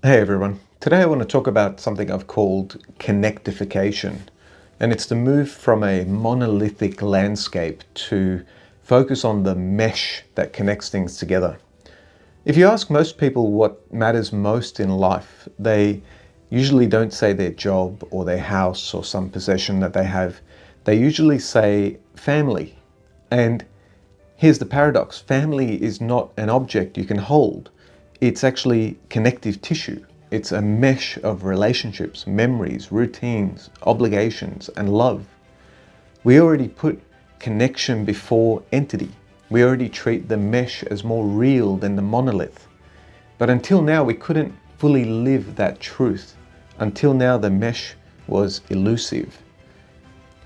Hey everyone, today I want to talk about something I've called connectification, and it's the move from a monolithic landscape to focus on the mesh that connects things together. If you ask most people what matters most in life, they usually don't say their job or their house or some possession that they have. They usually say family. And here's the paradox: family is not an object you can hold. It's actually connective tissue. It's a mesh of relationships, memories, routines, obligations, and love. We already put connection before entity. We already treat the mesh as more real than the monolith. But until now, we couldn't fully live that truth. Until now, the mesh was elusive.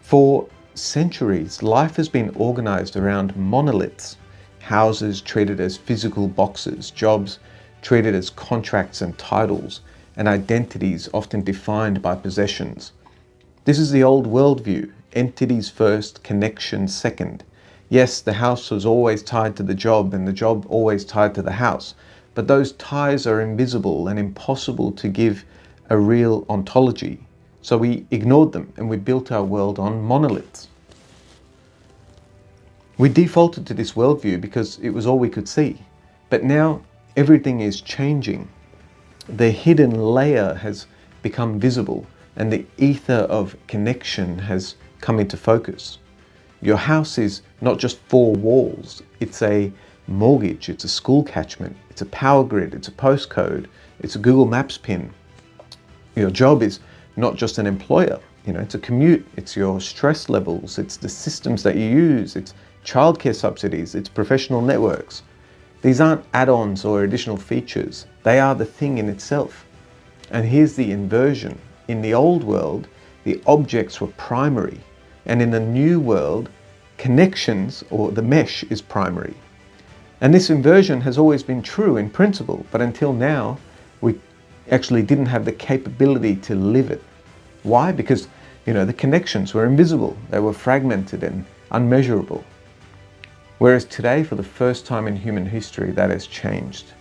For centuries, life has been organized around monoliths. Houses treated as physical boxes, jobs treated as contracts and titles, and identities often defined by possessions. This is the old worldview: entities first, connection second. Yes, the house was always tied to the job and the job always tied to the house, but those ties are invisible and impossible to give a real ontology. So we ignored them and we built our world on monoliths. We defaulted to this worldview because it was all we could see. But now everything is changing. The hidden layer has become visible and the ether of connection has come into focus. Your house is not just four walls, it's a mortgage, it's a school catchment, it's a power grid, it's a postcode, it's a Google Maps pin. Your job is not just an employer, it's a commute, it's your stress levels, it's the systems that you use, it's childcare subsidies, it's professional networks. These aren't add-ons or additional features. They are the thing in itself. And here's the inversion. In the old world, the objects were primary. And in the new world, connections, or the mesh, is primary. And this inversion has always been true in principle, but until now, we actually didn't have the capability to live it. Why? Because, the connections were invisible. They were fragmented and unmeasurable. Whereas today, for the first time in human history, that has changed.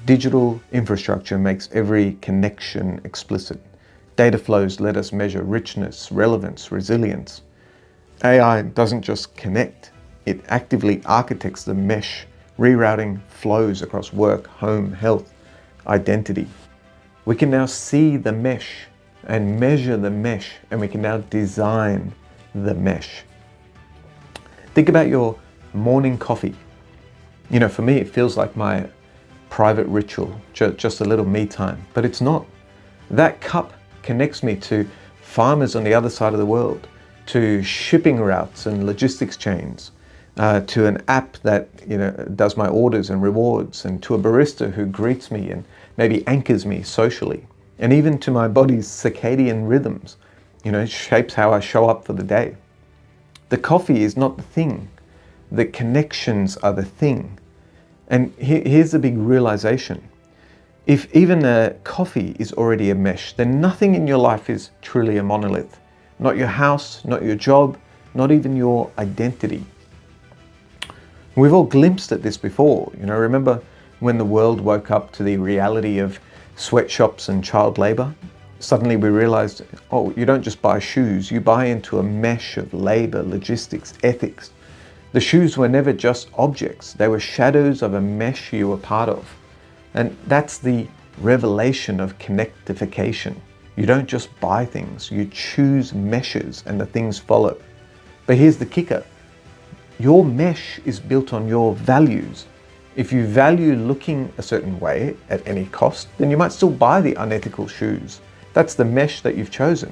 Digital infrastructure makes every connection explicit. Data flows let us measure richness, relevance, resilience. AI doesn't just connect, it actively architects the mesh, rerouting flows across work, home, health, identity. We can now see the mesh and measure the mesh, and we can now design the mesh. Think about your morning coffee. For me, it feels like my private ritual, just a little me time, but it's not. That cup connects me to farmers on the other side of the world, to shipping routes and logistics chains, to an app that does my orders and rewards, and to a barista who greets me and maybe anchors me socially, and even to my body's circadian rhythms. It shapes how I show up for the day. The coffee is not the thing. The connections are the thing. And here's the big realization. If even a coffee is already a mesh, then nothing in your life is truly a monolith. Not your house, not your job, not even your identity. We've all glimpsed at this before. Remember when the world woke up to the reality of sweatshops and child labor? Suddenly we realized, you don't just buy shoes, you buy into a mesh of labor, logistics, ethics. The shoes were never just objects. They were shadows of a mesh you were part of. And that's the revelation of connectification. You don't just buy things, you choose meshes and the things follow. But here's the kicker. Your mesh is built on your values. If you value looking a certain way at any cost, then you might still buy the unethical shoes. That's the mesh that you've chosen.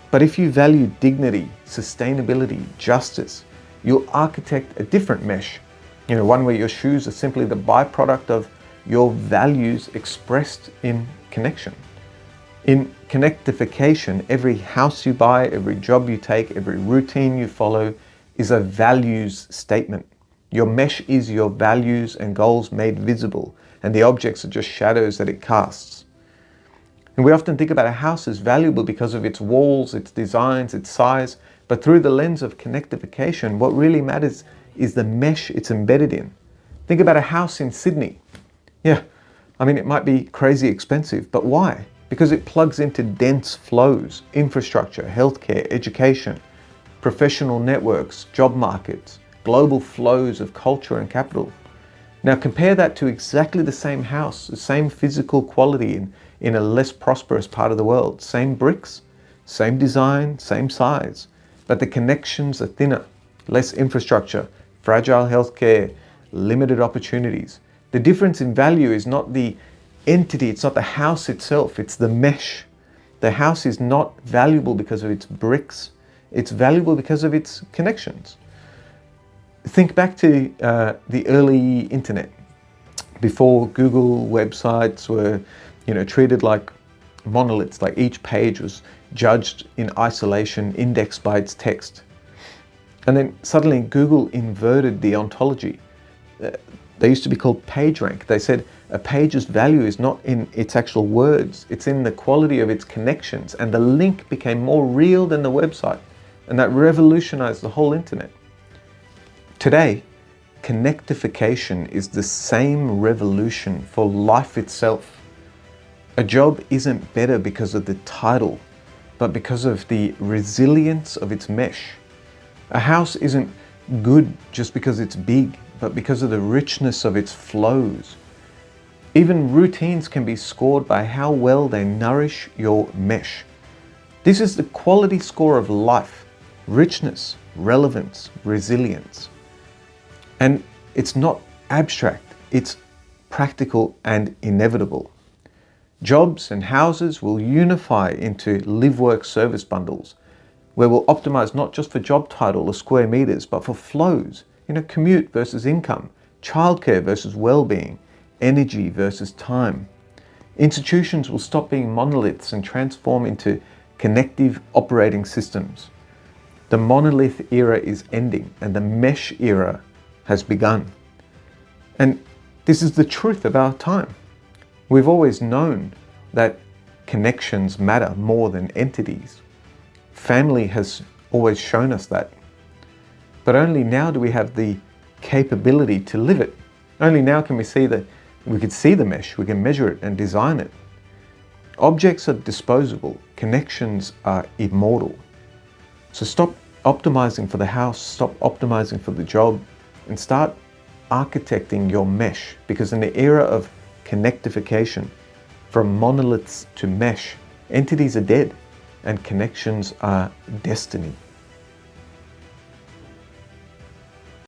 But if you value dignity, sustainability, justice, you'll architect a different mesh, one where your shoes are simply the byproduct of your values expressed in connection. In connectification, every house you buy, every job you take, every routine you follow is a values statement. Your mesh is your values and goals made visible, and the objects are just shadows that it casts. And we often think about a house as valuable because of its walls, its designs, its size, but through the lens of connectification, what really matters is the mesh it's embedded in. Think about a house in Sydney. Yeah, I mean, it might be crazy expensive, but why? Because it plugs into dense flows, infrastructure, healthcare, education, professional networks, job markets, global flows of culture and capital. Now compare that to exactly the same house, the same physical quality in a less prosperous part of the world. Same bricks, same design, same size, but the connections are thinner, less infrastructure, fragile healthcare, limited opportunities. The difference in value is not the entity, it's not the house itself, it's the mesh. The house is not valuable because of its bricks, it's valuable because of its connections. Think back to the early internet, before Google websites were, treated like monoliths, like each page was judged in isolation, indexed by its text. And then suddenly Google inverted the ontology. They used to be called PageRank. They said a page's value is not in its actual words, it's in the quality of its connections, and the link became more real than the website, and that revolutionized the whole internet. Today, connectification is the same revolution for life itself. A job isn't better because of the title, but because of the resilience of its mesh. A house isn't good just because it's big, but because of the richness of its flows. Even routines can be scored by how well they nourish your mesh. This is the quality score of life: richness, relevance, resilience. And it's not abstract, it's practical and inevitable. Jobs and houses will unify into live-work service bundles, where we'll optimize not just for job title or square meters, but for flows, commute versus income, childcare versus well-being, energy versus time. Institutions will stop being monoliths and transform into connective operating systems. The monolith era is ending and the mesh era has begun. And this is the truth of our time. We've always known that connections matter more than entities. Family has always shown us that. But only now do we have the capability to live it. Only now can we see the mesh, we can measure it and design it. Objects are disposable, connections are immortal. So stop optimizing for the house, stop optimizing for the job, and start architecting your mesh, because in the era of connectification, from monoliths to mesh, entities are dead and connections are destiny.